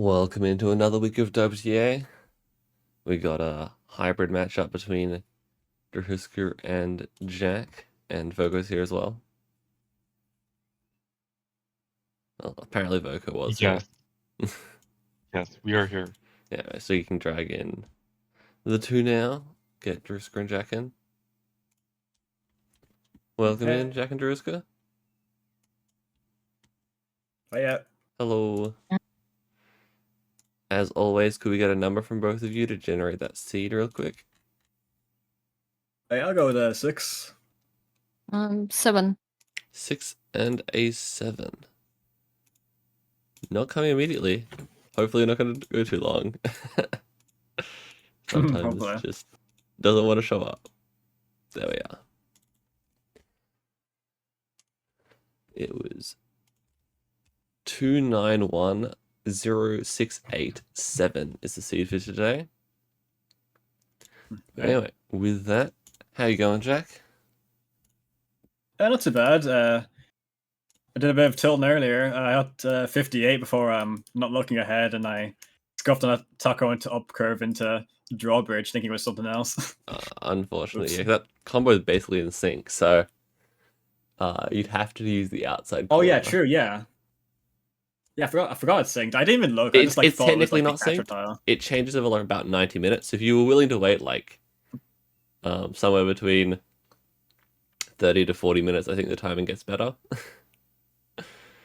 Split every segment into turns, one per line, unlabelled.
Welcome into another week of WTA. We got a hybrid matchup between Drahuska and Jack, and Vogo's here as well. Well, apparently Vogo was
Yes.
here.
Yes, we are here.
Yeah, so you can drag in the two now. Get Drahuska and Jack in. Welcome in, Jack and Drahuska.
Hiya.
Hello. As always, could we get a number from both of you to generate that seed real quick?
Hey, I'll go with 6.
7.
6 and a 7. Not coming immediately. Hopefully not going to go too long. Sometimes it just doesn't want to show up. There we are. It was 2910687 is the seed for today. Anyway, with that, how you going, Jack?
Not too bad. I did a bit of tilting earlier. I got 58 before not looking ahead, and I scuffed on a taco into up curve into drawbridge, thinking it was something else.
Unfortunately, yeah, that combo is basically in sync, so you'd have to use the outside corner.
Oh yeah, true. Yeah, I forgot it's synced. I didn't even look. I just
It's
thought
technically
it was,
not synced.
tile.
It changes over like about 90 minutes. So if you were willing to wait like somewhere between 30 to 40 minutes, I think the timing gets better.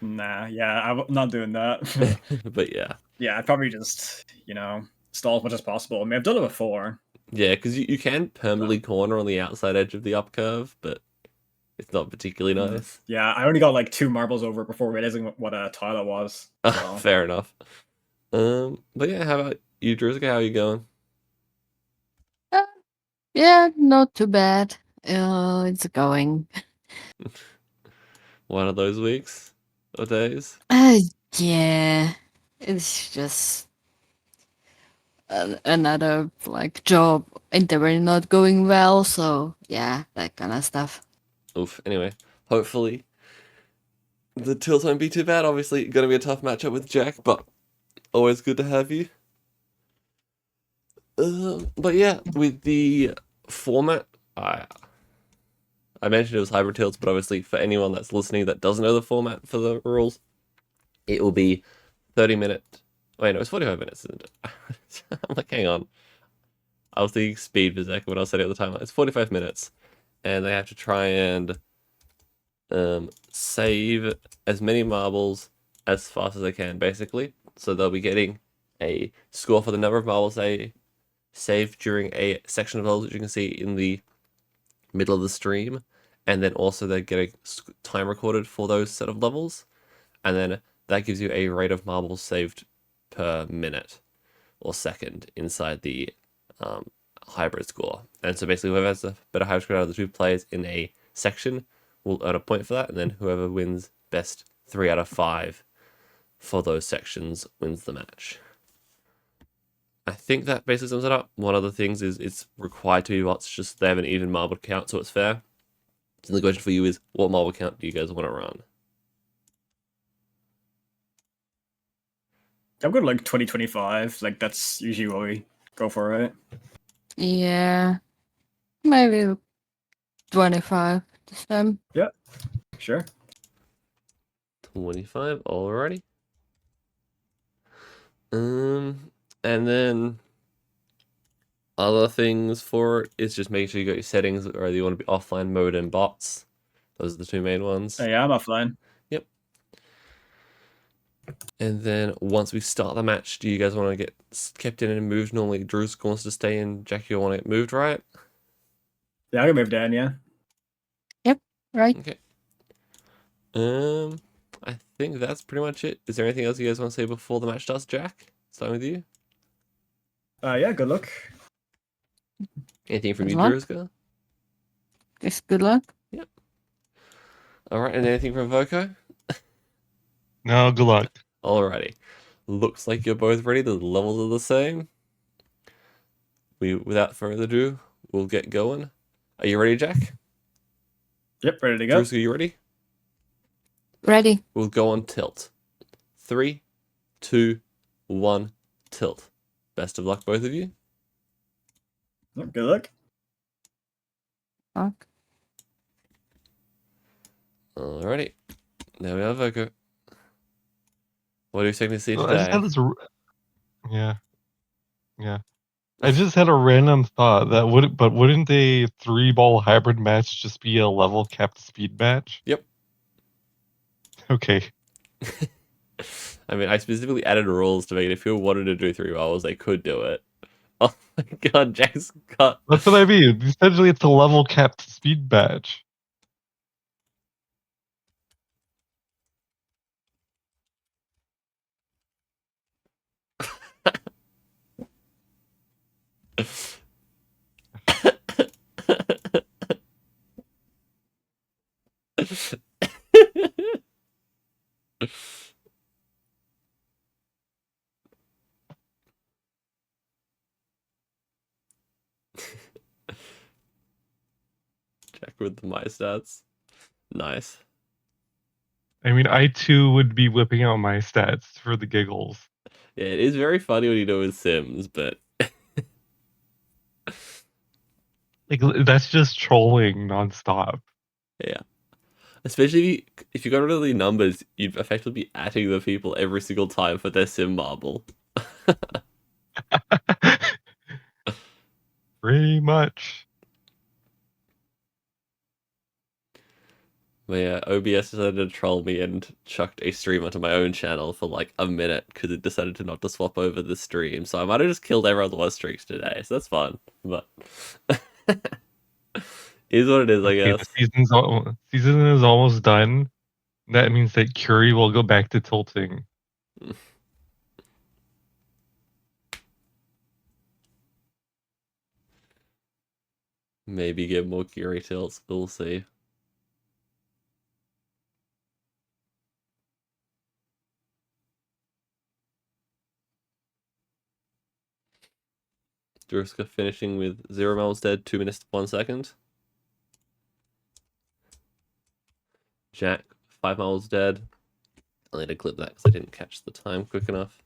Nah, yeah, I'm not doing that.
But yeah.
Yeah, I'd probably just, stall as much as possible. I mean, I've done it before.
Yeah, because you can permanently corner on the outside edge of the up curve, but it's not particularly nice.
Yeah, I only got like 2 marbles over before realizing what a tile it was. So.
Fair enough. But yeah, how about you, Drahuska? How are you going?
Yeah, not too bad. It's going.
One of those weeks or days?
Yeah, it's just another like job interview not going well. So yeah, that kind of stuff.
Oof. Anyway, hopefully the tilt won't be too bad. Obviously, going to be a tough matchup with Jack, but always good to have you. But yeah, with the format, I mentioned it was hybrid tilts, but obviously for anyone that's listening that doesn't know the format for the rules, it will be 30-minute. Wait, no, it's 45 minutes, isn't it? I'm like, hang on. I was thinking speed for a second when I was setting up the timeline. It's 45 minutes, and they have to try and save as many marbles as fast as they can, basically. So they'll be getting a score for the number of marbles they saved during a section of levels, which you can see in the middle of the stream, and then also they're getting time recorded for those set of levels, and then that gives you a rate of marbles saved per minute or second inside the hybrid score. And so basically whoever has a better hybrid score out of the two players in a section will earn a point for that, and then whoever wins best 3 out of 5 for those sections wins the match. I think that basically sums it up. One of the things is it's required to be bots, just they have an even marble count, so it's fair. So the question for you is, what marble count do you guys want to run?
I'm going like 2025. Like, that's usually what we go for, right?
Yeah, maybe 25 this time.
Yeah, sure.
25, alrighty. And then other things for it is just making sure you got your settings, or you want to be offline mode and bots. Those are the two main ones.
Yeah, I'm offline.
Yep. And then once we start the match, do you guys want to get kept in and moved? Normally Drew's wants to stay in, Jack, you want to get moved, right?
Yeah, I can move down, yeah.
Yep, right.
Okay. I think that's pretty much it. Is there anything else you guys want to say before the match starts, Jack? Starting with you.
Yeah, good luck.
Anything from
Good
you,
luck.
Drahuska?
Just good luck.
Yep. Alright, and anything from Voco?
No, good luck.
Alrighty. Looks like you're both ready. The levels are the same. Without further ado, we'll get going. Are you ready, Jack?
Yep, ready to go.
Drahuska, are you ready?
Ready.
We'll go on tilt. 3, 2, 1, tilt. Best of luck, both of you.
Oh, good luck.
Fuck.
Alrighty. There we are, Voco. What are you expecting to see
Well, I just
today?
had this. Yeah. I just had a random thought that wouldn't a 3-ball hybrid match just be a level capped speed match?
Yep.
Okay.
I mean, I specifically added rules to make it if people wanted to do 3 balls, they could do it. Oh my god, Jack's got...
That's what I mean. Essentially, it's a level capped speed match.
Jack with the my stats. Nice.
I mean, I too would be whipping out my stats for the giggles.
Yeah, it is very funny when you do with Sims, but
Like, that's just trolling nonstop.
yeah. Especially if you got rid of the numbers, you'd effectively be atting the people every single time for their sim marble.
Pretty much.
But yeah, OBS decided to troll me and chucked a stream onto my own channel for like a minute because it decided to not to swap over the stream. So I might have just killed everyone that was streaks today. So that's fun. But is what it is, I
Okay,
guess.
the season is almost done. That means that Curie will go back to tilting.
Maybe get more Curie tilts. We'll see. Drahuska finishing with 0 miles dead, 2 minutes 1 second. Jack, 5 miles dead. I need to clip that because I didn't catch the time quick enough.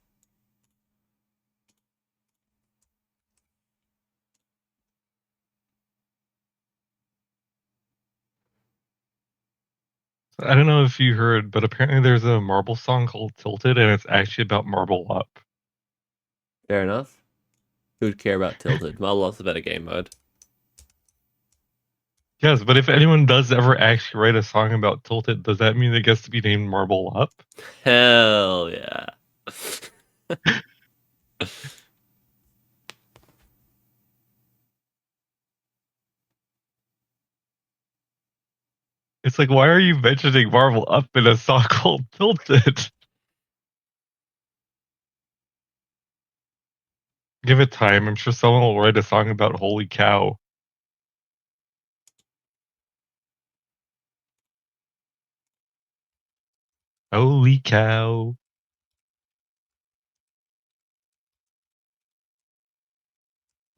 I don't know if you heard, but apparently there's a Marble song called Tilted, and it's actually about Marble Up.
Fair enough. Who would care about Tilted? Marble Up's a better game mode.
Yes, but if anyone does ever actually write a song about Tilted, does that mean it gets to be named Marble Up?
Hell yeah.
It's like, why are you mentioning Marble Up in a song called Tilted? Give it time. I'm sure someone will write a song about Holy Cow. Holy cow.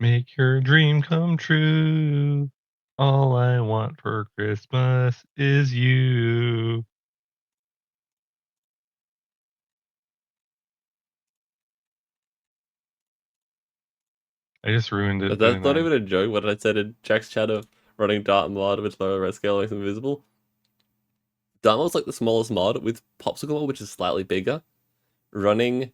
Make your dream come true. All I want for Christmas is you. I just ruined it.
That's
Didn't
not
I?
even a joke. What I said in Jack's chat of running Dart mod with lower red scale makes them invisible. Dart mod's like the smallest mod with Popsicle mod, which is slightly bigger. Running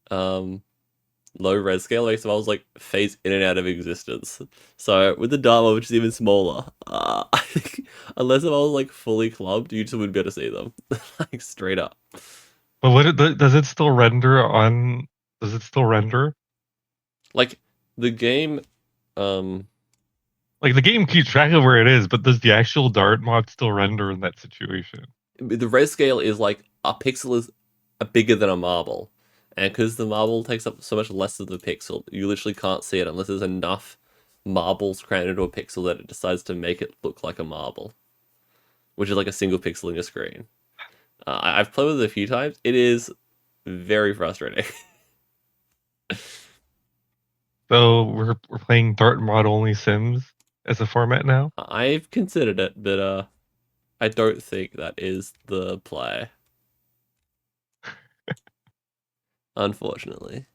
low res scale makes models like phase in and out of existence. So with the Dart mod, which is even smaller, I think unless if I was like fully clubbed, you just wouldn't be able to see them. Like straight up.
But does it still render on? Does it still render?
Like the game, um,
Like the game keeps track of where it is, but does the actual Dart mod still render in that situation?
the res scale is like a pixel is bigger than a marble, and because the marble takes up so much less of the pixel, you literally can't see it unless there's enough marbles crammed into a pixel that it decides to make it look like a marble, which is like a single pixel in your screen. I've played with it a few times. It is very frustrating.
So we're playing Dart mod only Sims as a format now.
I've considered it, but I don't think that is the play. Unfortunately.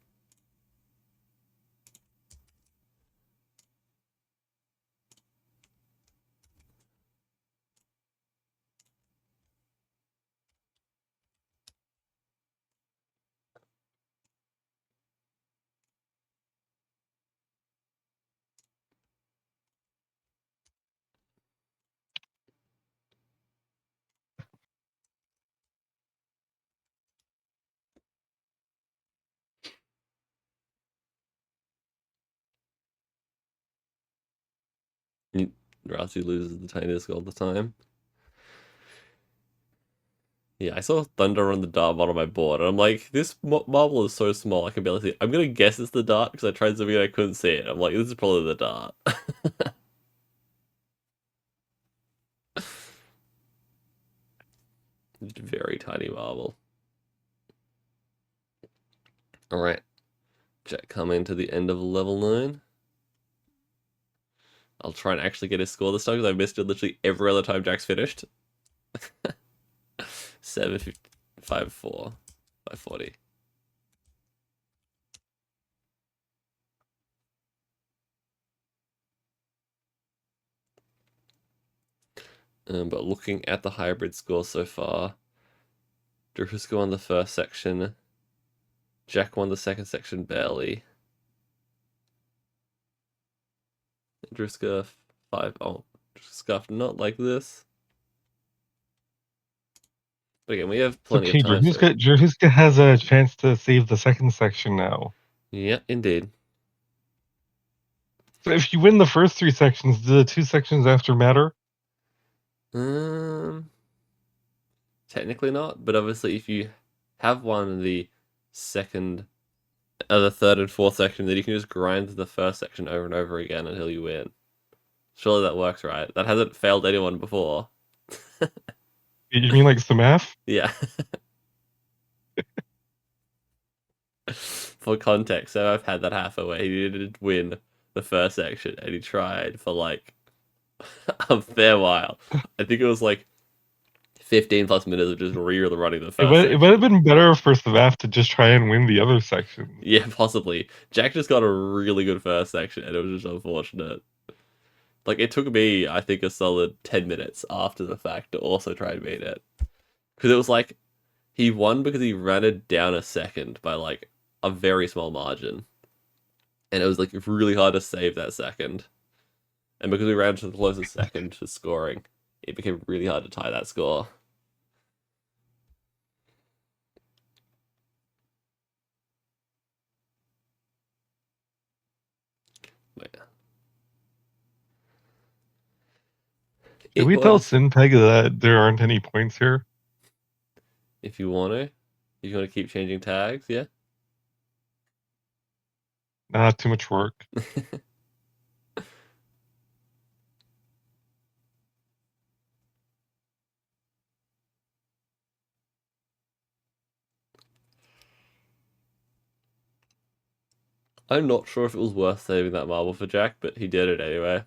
Rousey loses the tiny disc all the time. Yeah, I saw Thunder on the dart bottom of my board, and I'm like, this marble is so small, I can barely see it. I'm gonna guess it's the dart, because I tried zooming and I couldn't see it. I'm like, this is probably the dart. Very tiny marble. Alright. Jack coming to the end of level 9. I'll try and actually get his score this time, because I missed it literally every other time Jack's finished. 754, 540. But looking at the hybrid score so far, Drahuska won the first section. Jack won the second section barely. Drahuska 5. Oh, Drahuska not like this. But again, we have plenty of time.
Drahuska has a chance to save the second section now.
Yeah, indeed.
So if you win the first 3 sections, do the 2 sections after matter?
Technically not, but obviously if you have won the second, the third and fourth section, then you can just grind the first section over and over again until you win. Surely that works, right? That hasn't failed anyone before.
You mean like Samaf?
Yeah. For context, so I've had that happen where he didn't win the first section and he tried for like a fair while. I think it was like 15 plus minutes of just really running the first section.
It would have been better for Samaf to just try and win the other sections.
Yeah, possibly. Jack just got a really good first section and it was just unfortunate. Like, it took me, I think, a solid 10 minutes after the fact to also try and beat it. Because it was like, he won because he ran it down a second by like a very small margin. And it was like really hard to save that second. And because we ran to the closest second to scoring, it became really hard to tie that score. But yeah.
Did we tell Sinpeg that there aren't any points here?
If you want to. You want to keep changing tags, yeah?
Nah, too much work.
I'm not sure if it was worth saving that marble for Jack, but he did it anyway.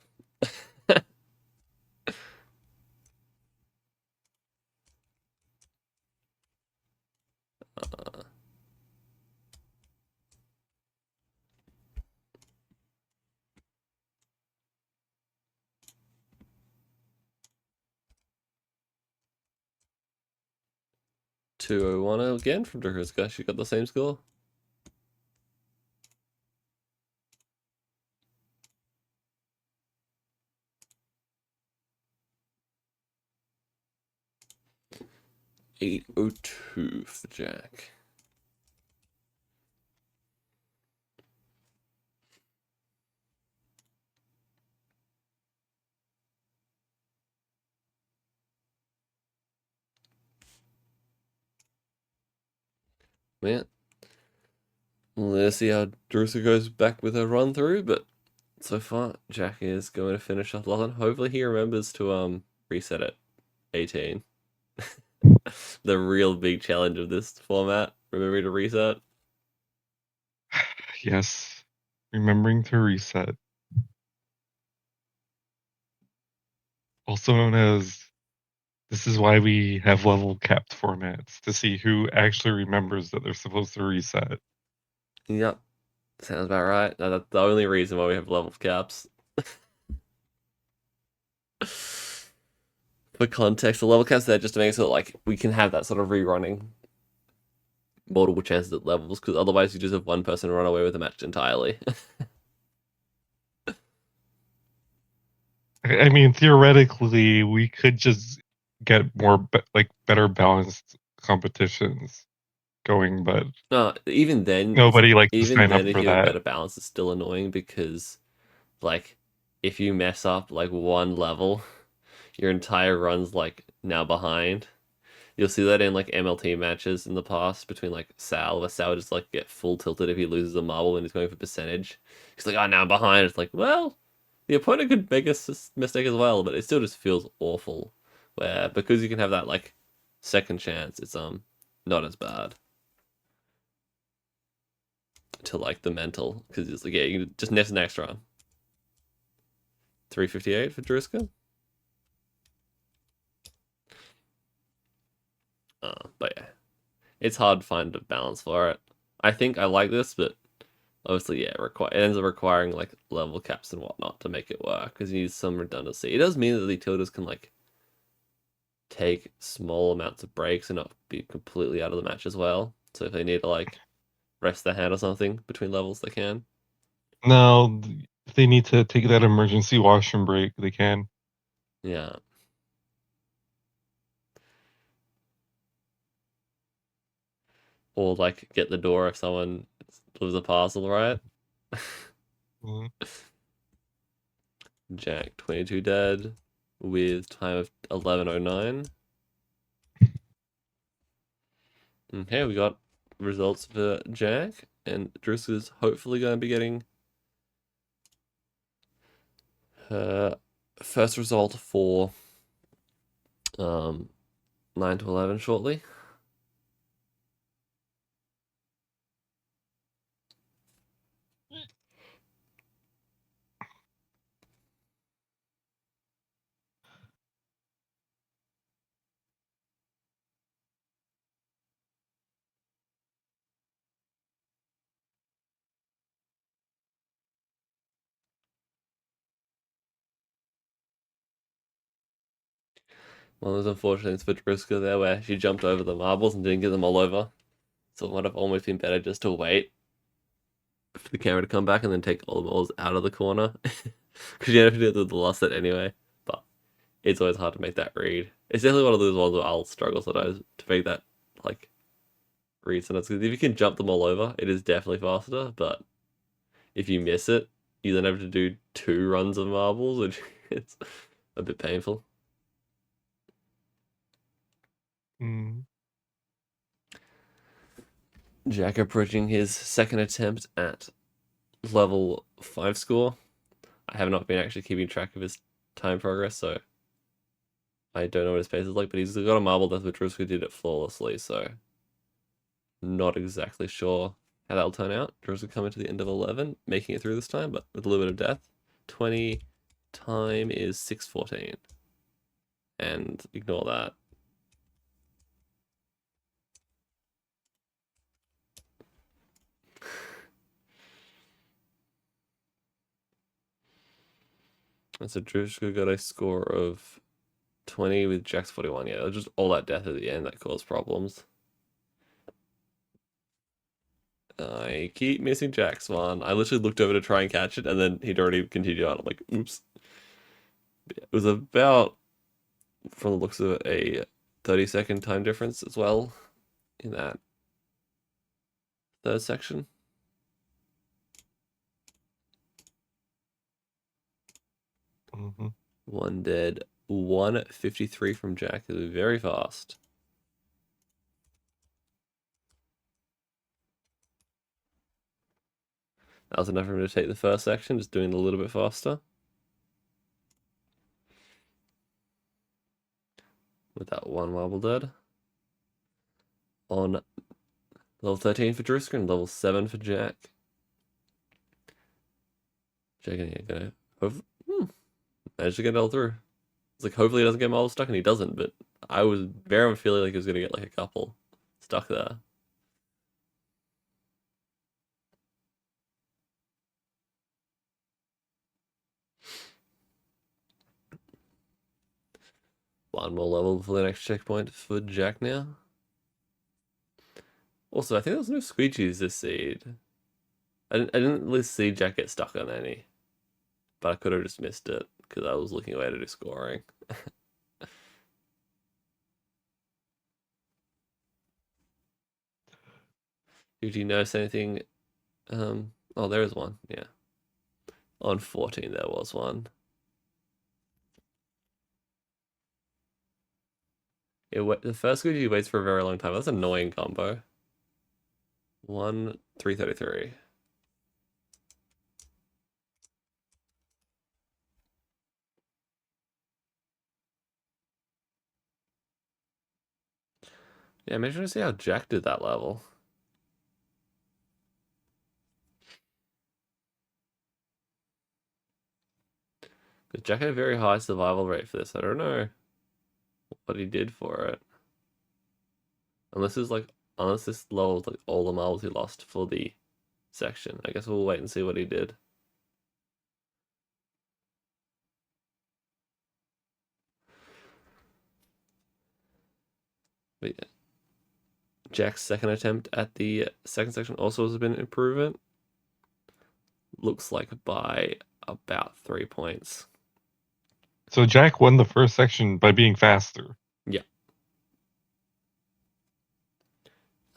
201 again from Drahuska. She got the same score. $802 for Jack. Man, let's see how Drahuska goes back with her run through, but so far Jack is going to finish off Lachlan. Hopefully he remembers to reset it 18. The real big challenge of this format. Remembering to reset.
Yes. Remembering to reset. Also known as This is why we have level capped formats, to see who actually remembers that they're supposed to reset.
Yep. Sounds about right. No, that's the only reason why we have level caps. For context, the level caps there just to make it so that, like, we can have that sort of rerunning multiple chances at levels, because otherwise you just have one person run away with the match entirely.
I mean, theoretically, we could just get more better balanced competitions going, but
No, even then,
nobody likes to
even
sign up
then, if
for
you have
that.
better balance, it's still annoying because, like, if you mess up like one level, your entire run's like now behind. You'll see that in like MLT matches in the past between like Sal, where Sal would just like get full tilted if he loses a marble and he's going for percentage. He's like, oh, now I'm behind. It's like, well, the opponent could make a mistake as well, but it still just feels awful. Where because you can have that like second chance, it's not as bad to like the mental, because it's like, yeah, you can just net an extra 358 for Drahuska. But yeah, it's hard to find a balance for it. I think I like this, but obviously, yeah, it ends up requiring like level caps and whatnot to make it work, because you need some redundancy. It does mean that the tilters can like take small amounts of breaks and not be completely out of the match as well. So if they need to like rest their hand or something between levels, they can.
Now, if they need to take that emergency washroom break, they can.
Yeah. Or like get the door if someone delivers a parcel, right?
Mhm.
Jack 22 dead with time of 11:09. Okay, we got results for Jack, and Drahuska's hopefully going to be getting her first result for 9 to 11 shortly. One of those unfortunate things for Drahuska there, where she jumped over the marbles and didn't get them all over. So it might have almost been better just to wait for the camera to come back and then take all the balls out of the corner. Because you have to do the last set anyway. But it's always hard to make that read. It's definitely one of those ones where I'll struggle sometimes to make that, like, read sometimes. Because if you can jump them all over, it is definitely faster. But if you miss it, you then have to do 2 runs of marbles, which it's a bit painful.
Mm.
Jack approaching his second attempt at level 5 score. I have not been actually keeping track of his time progress, so I don't know what his pace is like, but he's got a marble death which Drahuska did it flawlessly, so not exactly sure how that'll turn out. Drahuska coming to the end of 11, making it through this time, but with a little bit of death. 20 time is 6:14. And ignore that. And so Drahuska got a score of 20 with Jack's 41. Yeah, just all that death at the end that caused problems. I keep missing Jack's one. I literally looked over to try and catch it, and then he'd already continued on. I'm like, oops. It was about, from the looks of it, a 30-second time difference as well in that third section.
Mm-hmm.
One dead, 153 from Jack. It was very fast. That was enough for him to take the first section, just doing it a little bit faster. With that one marble dead. On level 13 for Drahuska and level 7 for Jack. Jack and gonna manage to get it all through. was like, hopefully he doesn't get marbles stuck, and he doesn't, but I was very much feeling like he was going to get like a couple stuck there. One more level for the next checkpoint for Jack now. Also, I think there's no squeegees this seed. I didn't really see Jack get stuck on any, but I could have just missed it because I was looking away to do scoring. Did you notice anything? Oh, there is one. Yeah, on 14 there was one. The first squeegee waits for a very long time. That's an annoying combo. 333. Yeah, make sure to see how Jack did that level. Because Jack had a very high survival rate for this. I don't know what he did for it. Unless this level is like all the marbles he lost for the section. I guess we'll wait and see what he did. But yeah. Jack's second attempt at the second section also has been an improvement. Looks like by about 3 points.
So Jack won the first section by being faster.
Yeah.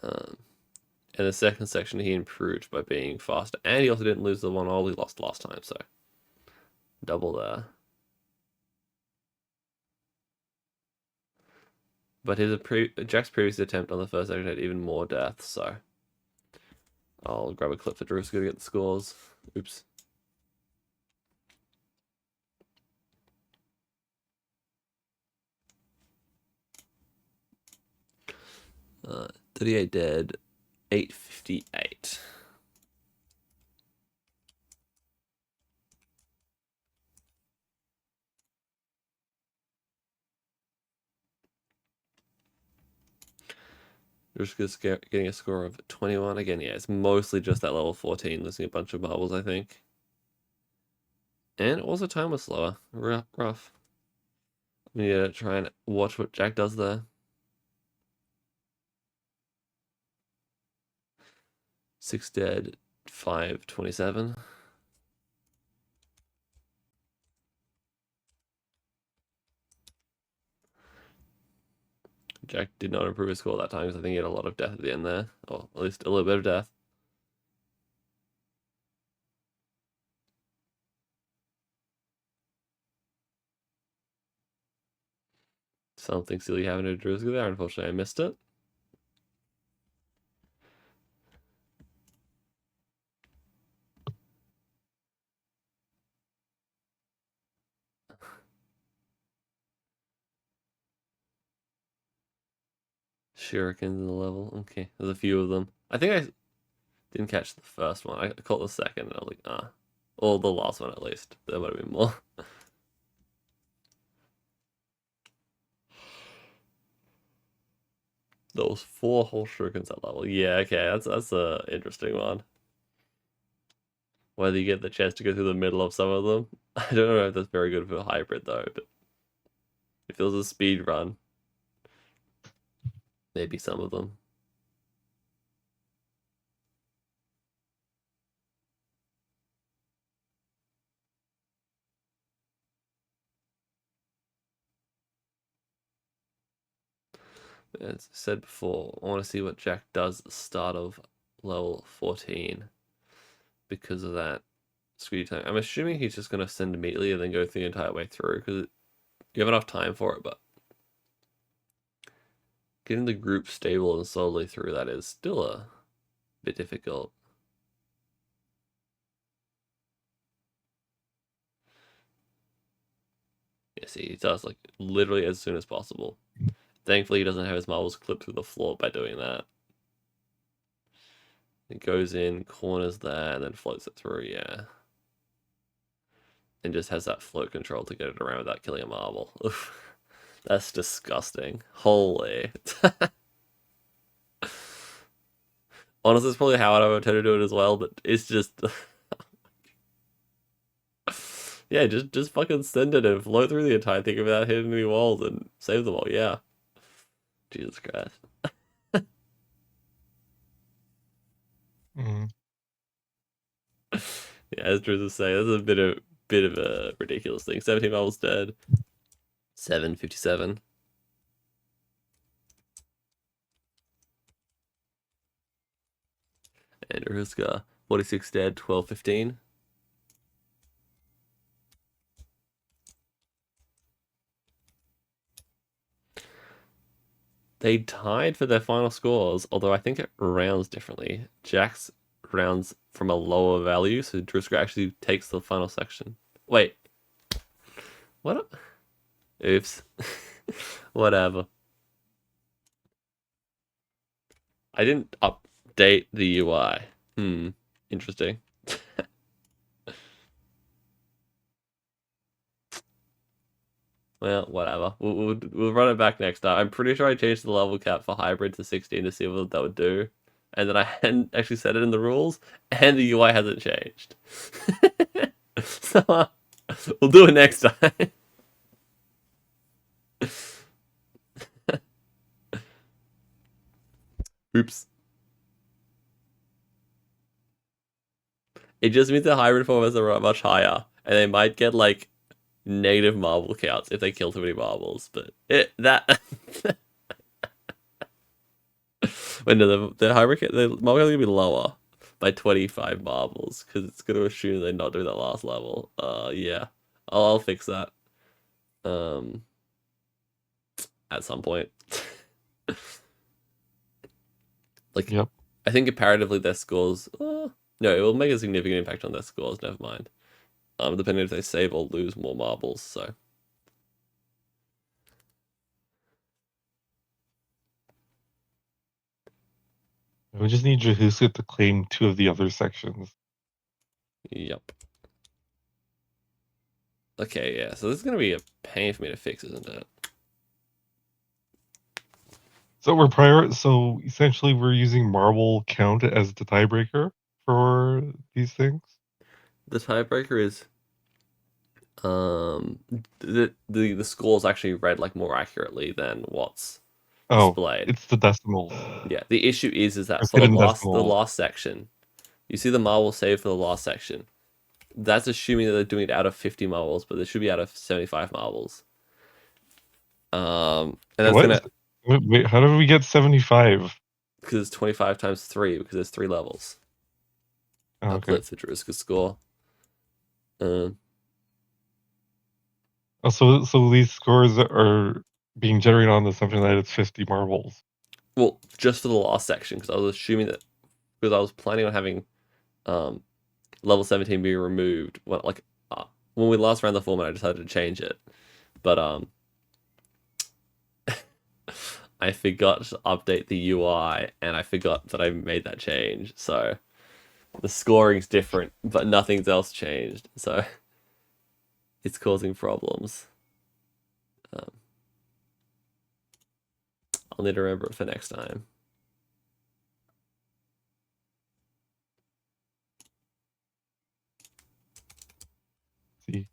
And the second section he improved by being faster. And he also didn't lose the one all he lost last time, so double there. But Jack's previous attempt on the first section had even more deaths, so I'll grab a clip for Drahuska to get the scores. Oops. 38 dead, 858. Drahuska's getting a score of 21 again. Yeah, it's mostly just that level 14, losing a bunch of marbles, I think. And also time was slower. Rough. We need to try and watch what Jack does there. 6 dead, 527. Jack did not improve his score that time because I think he had a lot of death at the end there. Or at least a little bit of death. Something silly happened to Drahuska there. Unfortunately, I missed it. Shurikens in the level. Okay, there's a few of them. I think I didn't catch the first one. I caught the second, and I was like, ah. Or the last one, at least. There might have been more. Those 4 whole shurikens at level. Yeah, okay, that's a interesting one. Whether you get the chance to go through the middle of some of them. I don't know if that's very good for a hybrid, though, but if it was a speed run, maybe some of them. As I said before, I want to see what Jack does at the start of level 14 because of that squeegee time. I'm assuming he's just going to send immediately and then go through the entire way through because you have enough time for it, but getting the group stable and slowly through that is still a bit difficult. Yeah, see, he does like literally as soon as possible. Thankfully, he doesn't have his marbles clipped through the floor by doing that. It goes in, corners there, and then floats it through, yeah. and just has that float control to get it around without killing a marble. Oof. That's disgusting. Holy. Honestly, it's probably how I would tend to do it as well, but it's just... yeah, just fucking send it and float through the entire thing without hitting any walls and save them all, yeah. Jesus Christ.
Mm.
Yeah, as Drew was saying, that's a bit of a ridiculous thing. 17 marbles dead. 757. And Drahuska, 46 dead, 1215. They tied for their final scores, although I think it rounds differently. Jack's rounds from a lower value, so Drahuska actually takes the final section. Wait. What? Oops. Whatever. I didn't update the UI. Interesting. Well, whatever. We'll run it back next time. I'm pretty sure I changed the level cap for hybrid to 16 to see what that would do. And then I hadn't actually set it in the rules, and the UI hasn't changed. So we'll do it next time. Oops. It just means the hybrid formers are much higher, and they might get like negative marble counts if they kill too many marbles. But that when the hybrid the marble count gonna be lower by 25 marbles because it's gonna assume they're not doing that last level. Yeah, I'll fix that. At some point. Like,
Yep.
I think comparatively their scores. No, it will make a significant impact on their scores. Never mind. Depending if they save or lose more marbles. So.
We just need Drahuska to claim 2 of the other sections.
Yep. Okay, yeah. So this is gonna be a pain for me to fix, isn't it?
So essentially we're using marble count as the tiebreaker for these things.
The tiebreaker is the scores actually read like more accurately than what's displayed.
It's the decimal.
Yeah, the issue is that
It's
for the
hidden
last
decimal.
section, you see the marble save for the last section. That's assuming that they're doing it out of 50 marbles, but they should be out of 75 marbles. And that's
What?
gonna
Wait, how did we get 75?
because it's 25 times 3 because there's 3 levels.
Oh, okay.
Uplift the Drahuska score.
So these scores are being generated on the assumption that it's 50 marbles.
Well, just for the last section, because I was assuming that because I was planning on having level 17 be removed when we last ran the format. I decided to change it, but I forgot to update the UI, and I forgot that I made that change. So the scoring's different, but nothing's else changed. So it's causing problems. I'll need to remember it for next time.
See.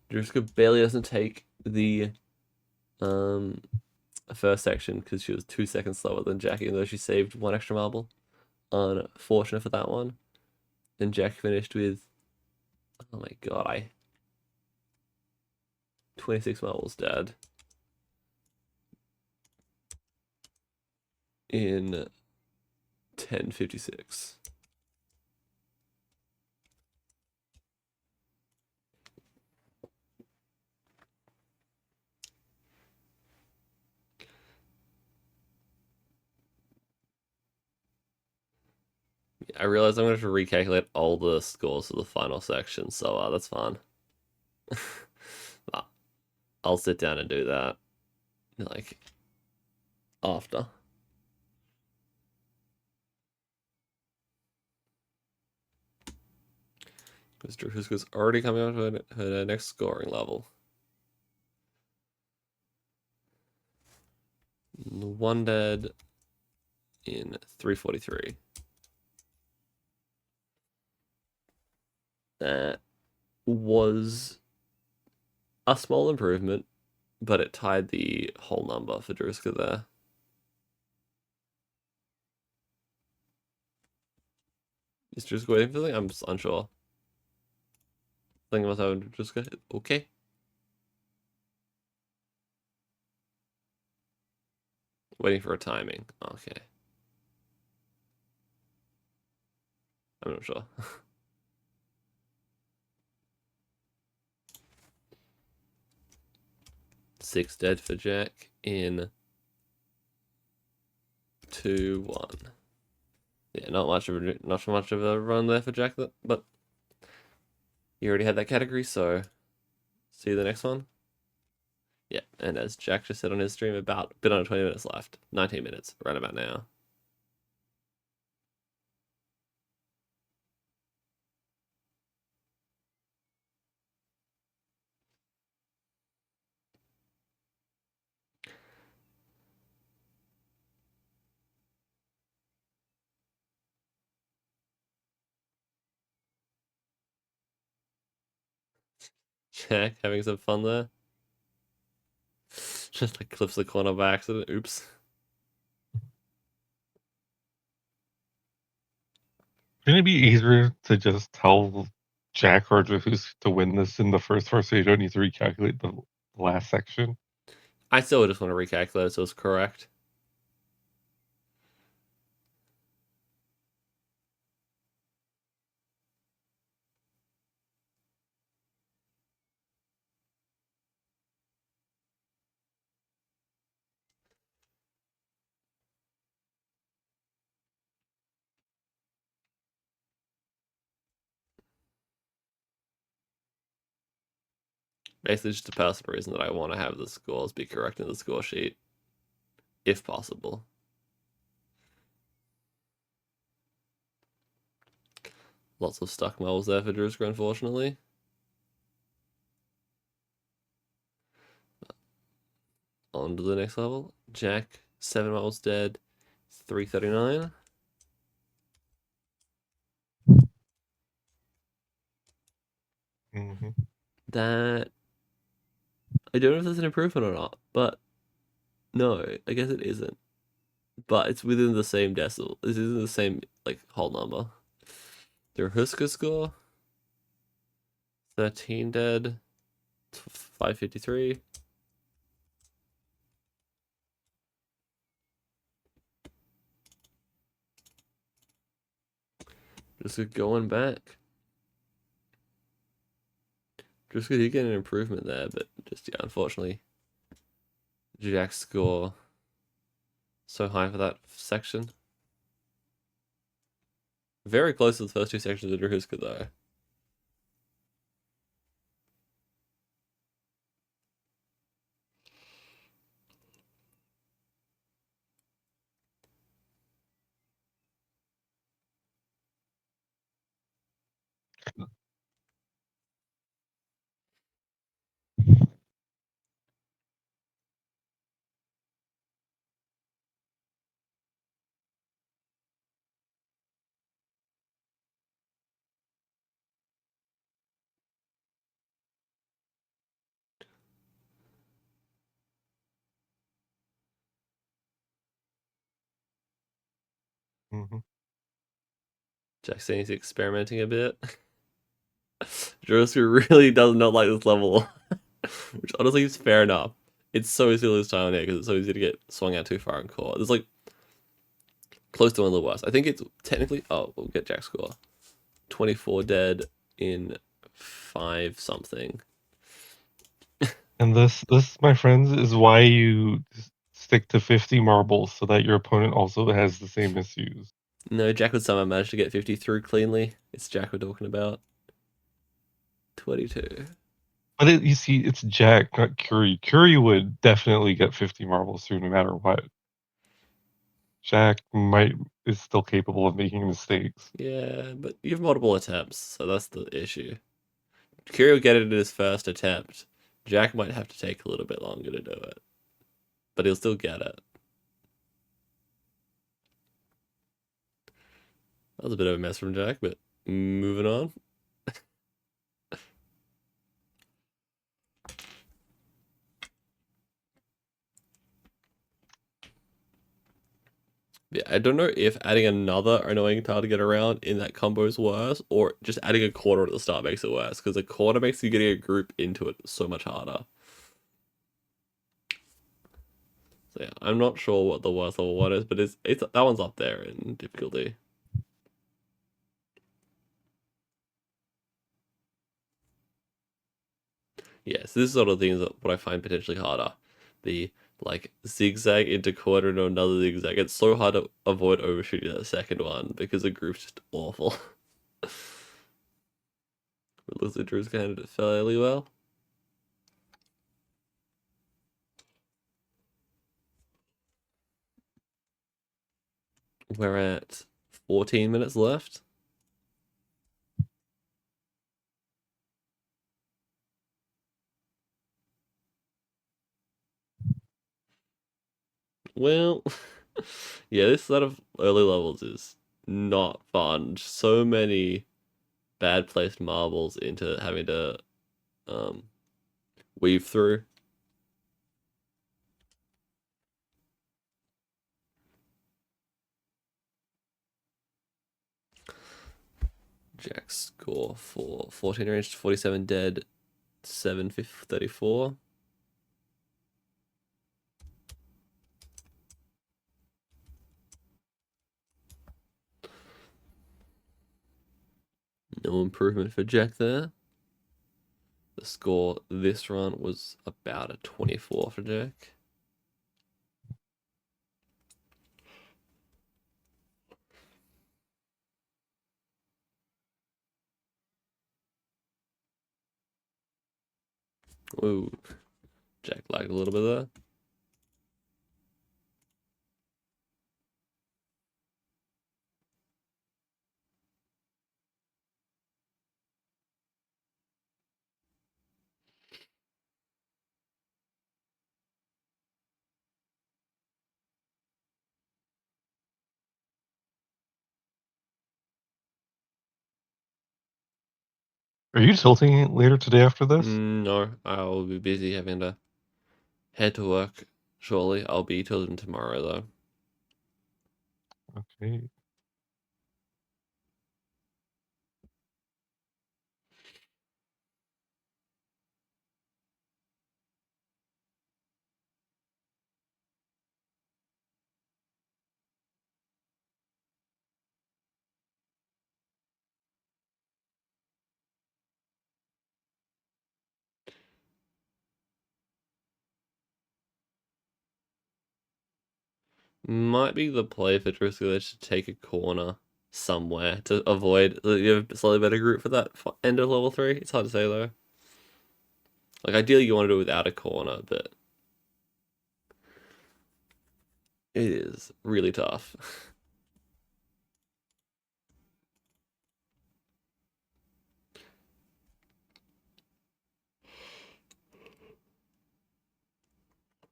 Drahuska barely doesn't take the first section because she was 2 seconds slower than Jack, even though she saved 1 extra marble. Unfortunate for that one. And Jack finished with, oh my god, 26 marbles dead. In 10:56. I realize I'm going to have to recalculate all the scores of the final section, so that's fine. I'll sit down and do that, like, after. Because Drahuska's already coming on to her next scoring level. 1 dead in 343. That was a small improvement, but it tied the whole number for Drahuska there. Is Drahuska waiting for something? I'm just unsure. I think I must have Drahuska. Okay. Waiting for a timing. Okay. I'm not sure. Six dead for Jack in 2-1. Yeah, not much of a run there for Jack, but you already had that category, so see you the next one. Yeah, and as Jack just said on his stream, about a bit under 20 minutes left. 19 minutes, right about now. Jack having some fun there. Just like clips the corner by accident. Oops.
Shouldn't it be easier to just tell Jack or who's to win this in the first part so you don't need to recalculate the last section?
I still just want to recalculate so it's correct. Basically just a personal reason that I want to have the scores be correct in the score sheet, if possible. Lots of stuck marbles there for Drahuska, unfortunately. On to the next level. Jack, 7 marbles dead, 339.
Mm-hmm.
That, I don't know if that's an improvement or not, but no, I guess it isn't. But it's within the same decimal. This is the same like whole number. Drahuska score, 13 dead, 553. Just going back. Just did get an improvement there, but just yeah, unfortunately, Jack's score so high for that section. Very close to the first two sections of Drahuska though.
Mm-hmm.
Jack saying he's experimenting a bit. Drahuska really does not like this level, which honestly is fair enough. It's so easy to lose time on here because it's so easy to get swung out too far in court. It's like close to one of the worst. I think it's technically. Oh, we'll get Jack's score. 24 dead in 5 something.
And this, my friends, is why you stick to 50 marbles so that your opponent also has the same issues.
No, Jack would somehow manage to get 50 through cleanly. It's Jack we're talking about. 22.
But you see, it's Jack, not Curie. Curie would definitely get 50 marbles through no matter what. Jack is still capable of making mistakes.
Yeah, but you have multiple attempts, so that's the issue. Kiri will get it in his first attempt. Jack might have to take a little bit longer to do it, but he'll still get it. That was a bit of a mess from Jack, but moving on. Yeah, I don't know if adding another annoying tile to get around in that combo is worse, or just adding a quarter at the start makes it worse, because a quarter makes you getting a group into it so much harder. So yeah, I'm not sure what the worst level one is, but it's that one's up there in difficulty. Yes, this sort of thing is what I find potentially harder. The like zigzag into quarter into another zigzag. It's so hard to avoid overshooting that second one because the group's just awful. It looks like Drew's handled it fairly well. We're at 14 minutes left. Well, yeah, this set of early levels is not fun. So many bad placed marbles into having to weave through. Jack's score for 14 range, 47 dead, 734. No improvement for Jack there. The score this run was about a 24 for Jack. Ooh, Jack lagged a little bit there.
Are you tilting later today after this?
No, I'll be busy having to head to work shortly. I'll be tilting tomorrow though.
Okay.
Might be the play for Drahuska to take a corner somewhere to avoid. You have a slightly better group for that end of level 3. It's hard to say though. Like ideally you want to do it without a corner, but it is really tough.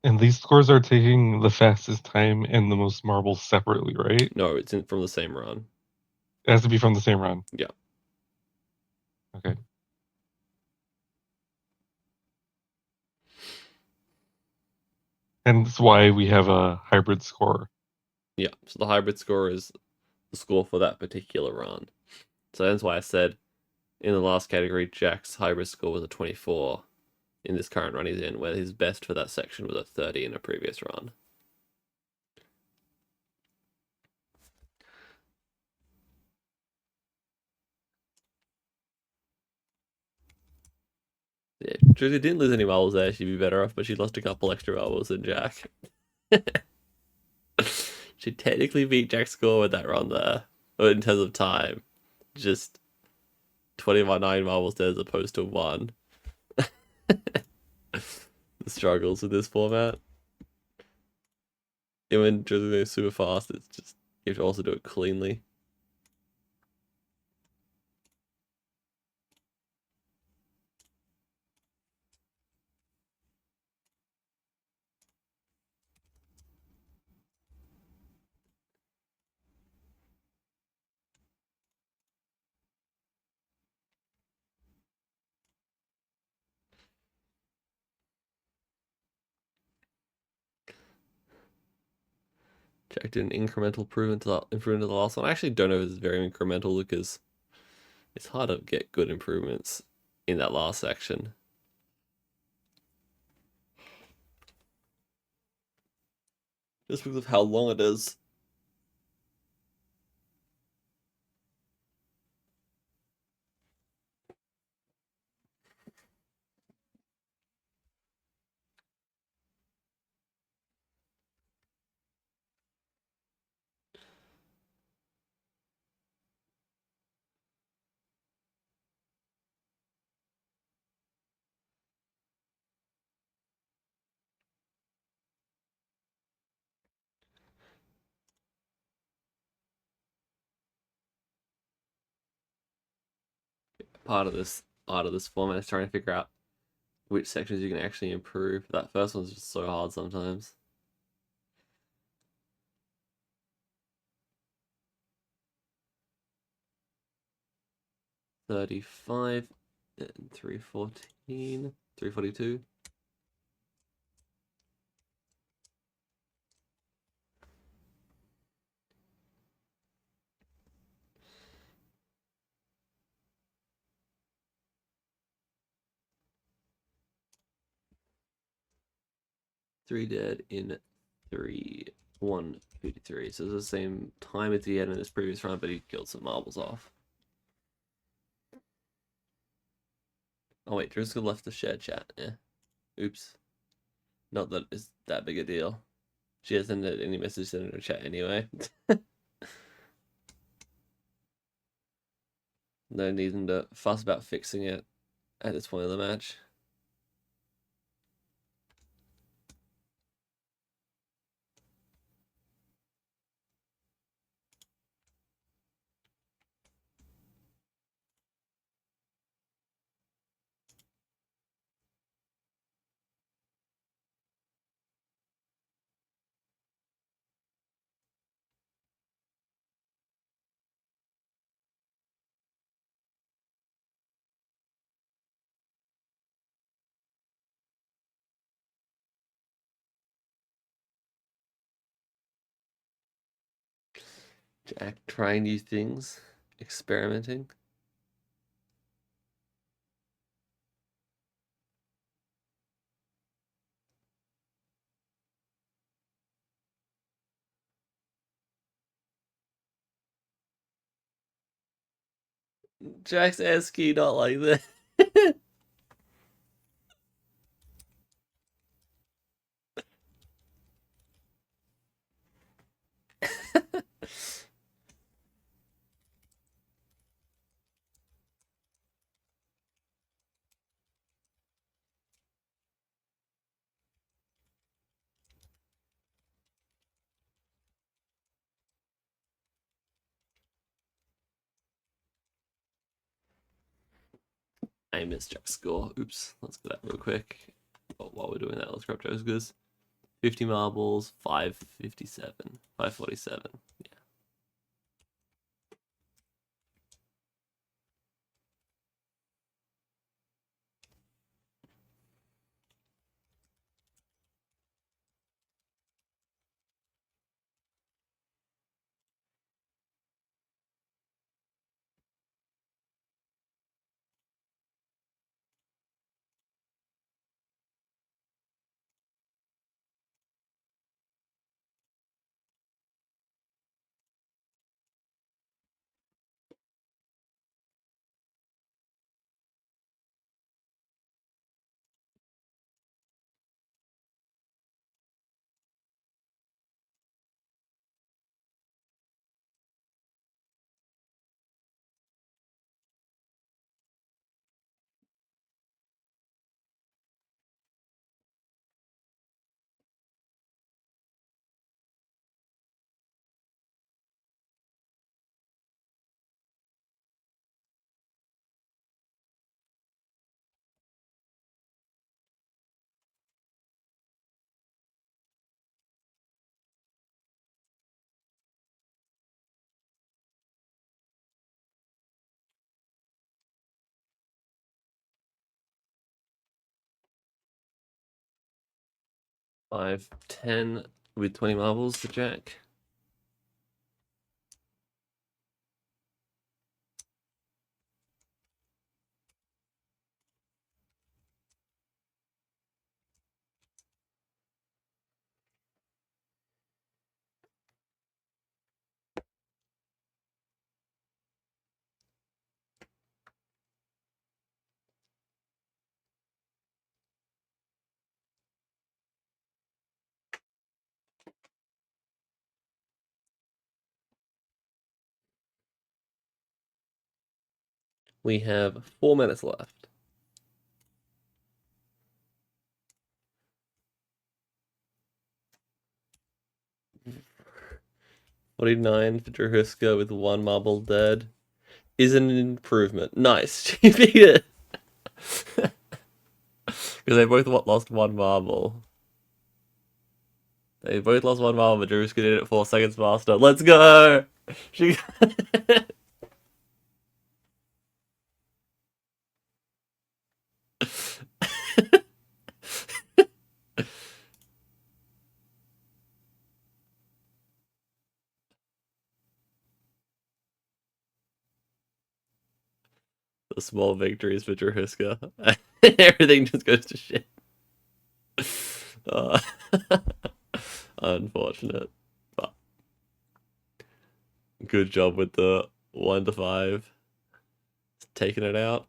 And these scores are taking the fastest time and the most marbles separately, right?
No, it's from the same run.
It has to be from the same run.
Yeah.
Okay. And that's why we have a hybrid score.
Yeah, so the hybrid score is the score for that particular run. So that's why I said in the last category, Jack's hybrid score was a 24 in this current run he's in, where his best for that section was a 30 in a previous run. Yeah, Druzy didn't lose any marbles there, she'd be better off, but she lost a couple extra marbles than Jack. She technically beat Jack's score with that run there, but in terms of time, just 29 marbles there as opposed to 1. The struggles with this format. And when drilling is super fast, it's just you have to also do it cleanly. Jack did an incremental improvement to the last one. I actually don't know if it's very incremental because it's hard to get good improvements in that last section. Just because of how long it is. Part of this format is trying to figure out which sections you can actually improve. That first one's just so hard sometimes. $35 and $314, $342. Three dead in 153. So it's the same time as he had in this previous round, but he killed some marbles off. Oh wait, Drahuska left the shared chat. Yeah. Oops. Not that it's that big a deal. She hasn't had any messages in her chat anyway. No needing to fuss about fixing it at this point of the match. Jack trying new things, experimenting. Jack's ASCII not like that. I missed Jack's score. Oops. Let's get that real quick. But while we're doing that, let's grab Drahuska's. 50 marbles, 557, 547. Yeah. 5, 10 with 20 marbles to Jack. We have 4 minutes left. $49 for Drahuska with 1 marble dead is an improvement. Nice, you beat it. Because they both lost 1 marble. They both lost 1 marble, but Drahuska did it 4 seconds faster. Let's go! She. The small victories for Drahuska. Everything just goes to shit. Unfortunate. But good job with the 1 to 5. Taking it out.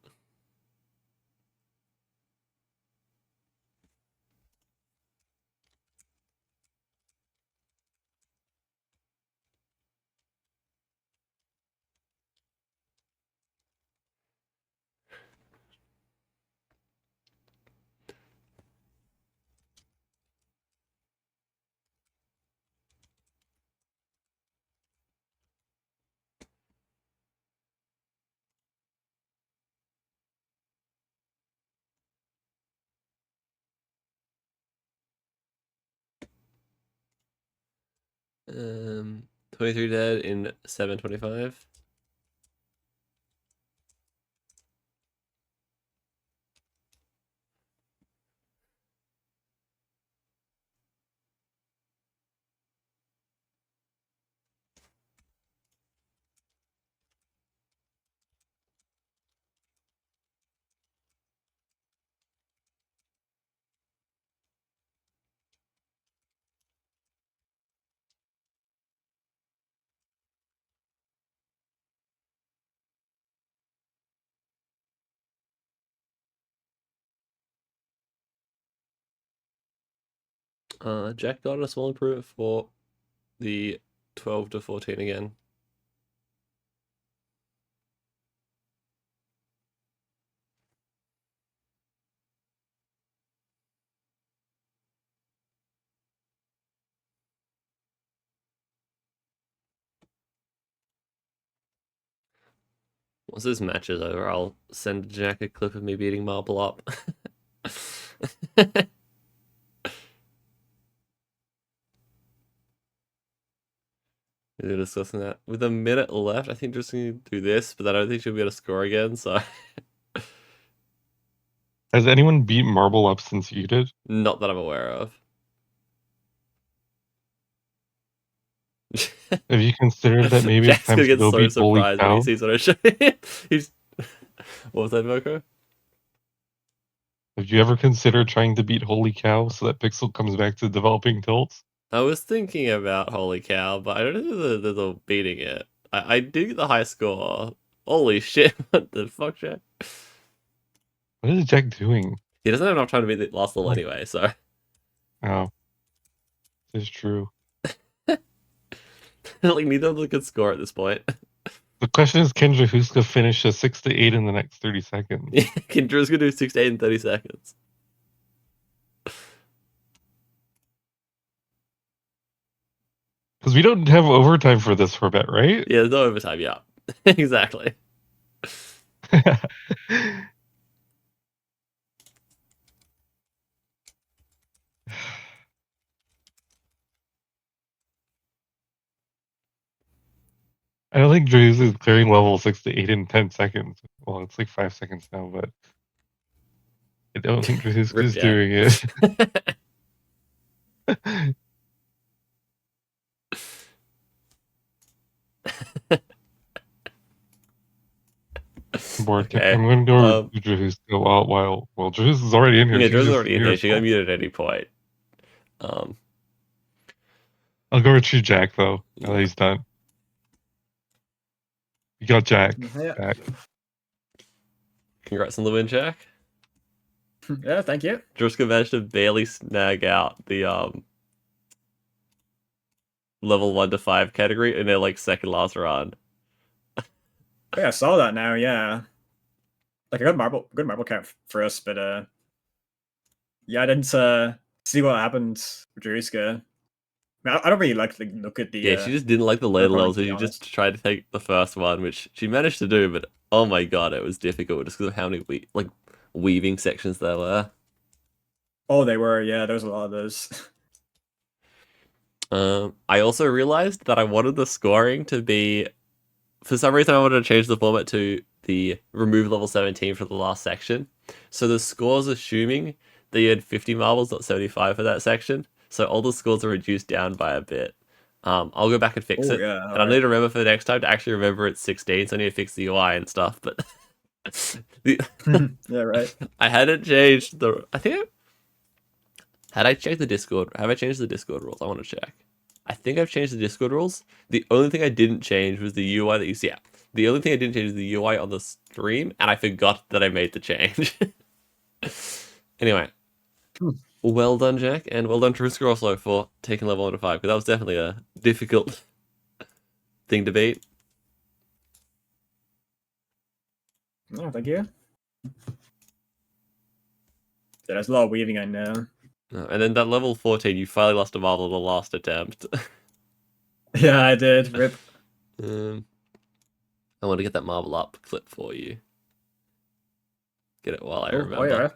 Um, 23 dead in 7:25. Jack got a small improvement for the 12 to 14 again. Once this match is over, I'll send Jack a clip of me beating Marble up. We're discussing that. With a minute left, I think just gonna do this, but I don't think she'll be able to score again, so.
Has anyone beat Marble up since you did?
Not that I'm aware of.
Have you considered that maybe it's
Jack's
time
gonna
to
get
go
so
beat Holy
surprised when
Cow?
he sees what I show him. He's. What was that, Moko?
Have you ever considered trying to beat Holy Cow so that Pixel comes back to developing tilts?
I was thinking about Holy Cow, but I don't think there's a beating it. I did get the high score. Holy shit, what the fuck, Jack?
What is Jack doing?
He doesn't have enough time to beat the last level
Like-
anyway, so.
Oh, this is true.
Like, neither of them could score at this point.
The question is, can Drahuska finish a 6 to 8 in the next 30 seconds?
Kendra's gonna do 6 to 8 in 30 seconds.
Because we don't have overtime for this for bet, right?
Yeah, there's no overtime, yeah. Exactly.
I don't think Drahuska is clearing level 6 to 8 in 10 seconds. Well, it's like 5 seconds now, but I don't think Drahuska
Rip
is
Jack.
doing it. Bored.
Okay,
I'm gonna go to Drahuska while Drahuska is already in here.
Yeah,
She can
Drew's
just
already in
mute
here. She got
herself.
muted at any point.
I'll go retreat Jack though. Now that
Yeah.
he's done. You got Jack.
Yeah.
Jack.
Congrats on the win, Jack.
Yeah, thank you.
Drahuska managed to barely snag out the level 1 to 5 category in their like second last round.
Yeah, I saw that now. Yeah, like a good marble count for us, but yeah, I didn't see what happened with Drahuska. I mean, I don't really like to look at the
Yeah, she just didn't like the later
opponent,
levels,
to
so
be
she
honest.
just tried to take the first one, which she managed to do, but oh my god, it was difficult just because of how many weaving sections there were.
Oh, they were. Yeah, there was a lot of those.
I also realized that I wanted the scoring to be, for some reason I wanted to change the format to the remove level 17 for the last section. So the score's assuming that you had 50 marbles, not 75 for that section. So all the scores are reduced down by a bit. I'll go back and fix
Oh
it.
yeah,
And I need to remember for the next time to actually remember it's 16, so I need to fix the UI and stuff. But
yeah, right.
I hadn't changed the... I think... Had I checked the Discord? Have I changed the Discord rules? I want to check. I think I've changed the Discord rules. The only thing I didn't change was the UI that you see. Yeah. The only thing I didn't change is the UI on the stream, and I forgot that I made the change. Anyway. Well done, Jack, and well done, Drahuska also, for taking level 1 to 5, because that was definitely a difficult thing to beat.
Oh, thank you. Yeah, there's a lot of weaving, I know.
And then that level 14, you finally lost a marble in the last attempt.
Yeah, I did. Rip.
I want to get that marble up clip for you. Get it while I remember.
Oh, yeah.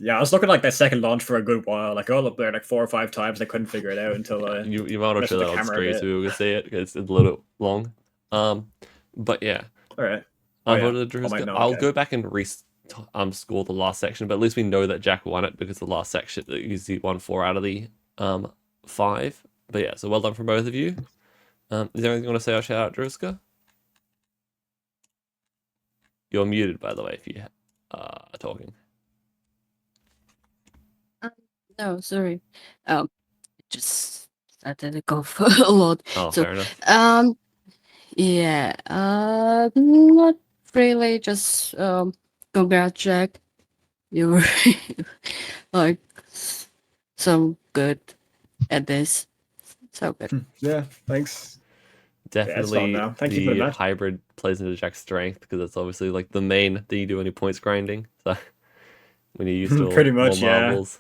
Yeah, I was looking like that second launch for a good while. Like, all up there like 4 or 5 times. I couldn't figure it out until
you might want to
messed
show
with
that
the
on
camera a
screen
bit.
so we can see it, because it's a little long. But yeah.
All right.
Oh,
yeah.
I'll go back and score the last section, but at least we know that Jack won it because the last section he won 4 out of the 5. But yeah, so well done from both of you. Is there anything you want to say or shout out, Drahuska? You're muted, by the way, if you are talking.
No, sorry. Just started to go for a lot.
Oh,
So,
fair enough.
Yeah. Not really. Just congrats, Jack. You were like so good at this. So good.
Yeah, thanks.
Definitely
now. Thank you for
the
that.
hybrid plays into Jack's strength, because it's obviously like the main thing you do when you points grinding. So when you're used to
Pretty much,
more
yeah.
marbles,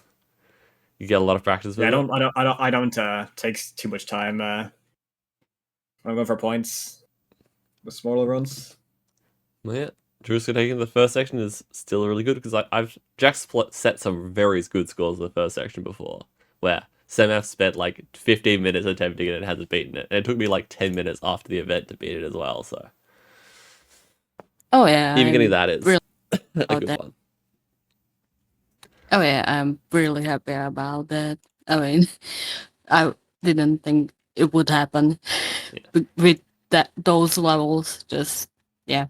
you get a lot of practice with
Yeah,
it.
I don't take too much time. I'm going for points. The smaller runs.
Well, yeah, Drahuska taking the first section is still really good, because Jack's set some very good scores in the first section before, where Semaf spent like 15 minutes attempting it and hasn't beaten it. And it took me like 10 minutes after the event to beat it as well, so.
Oh yeah.
Even getting that is
really
a good one.
Oh yeah, I'm really happy about that. I mean, I didn't think it would happen with those levels. Just yeah.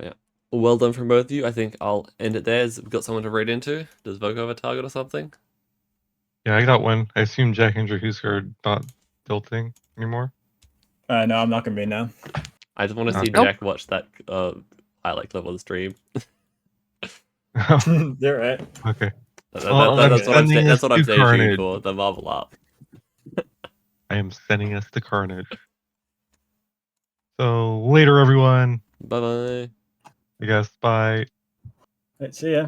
Yeah. Well done from both of you. I think I'll end it there. We've got someone to read into. Does Vogue have a target or something?
Yeah, I got one. I assume Jack and Drahuska are not tilting anymore.
No, I'm not gonna be now.
I just want to see
Nope.
Jack watch that highlight clip on the stream.
You're right.
Okay.
That's what I'm saying for the marble up.
I am sending us to Carnage. So later, everyone.
Bye bye.
I guess bye.
Right, see ya.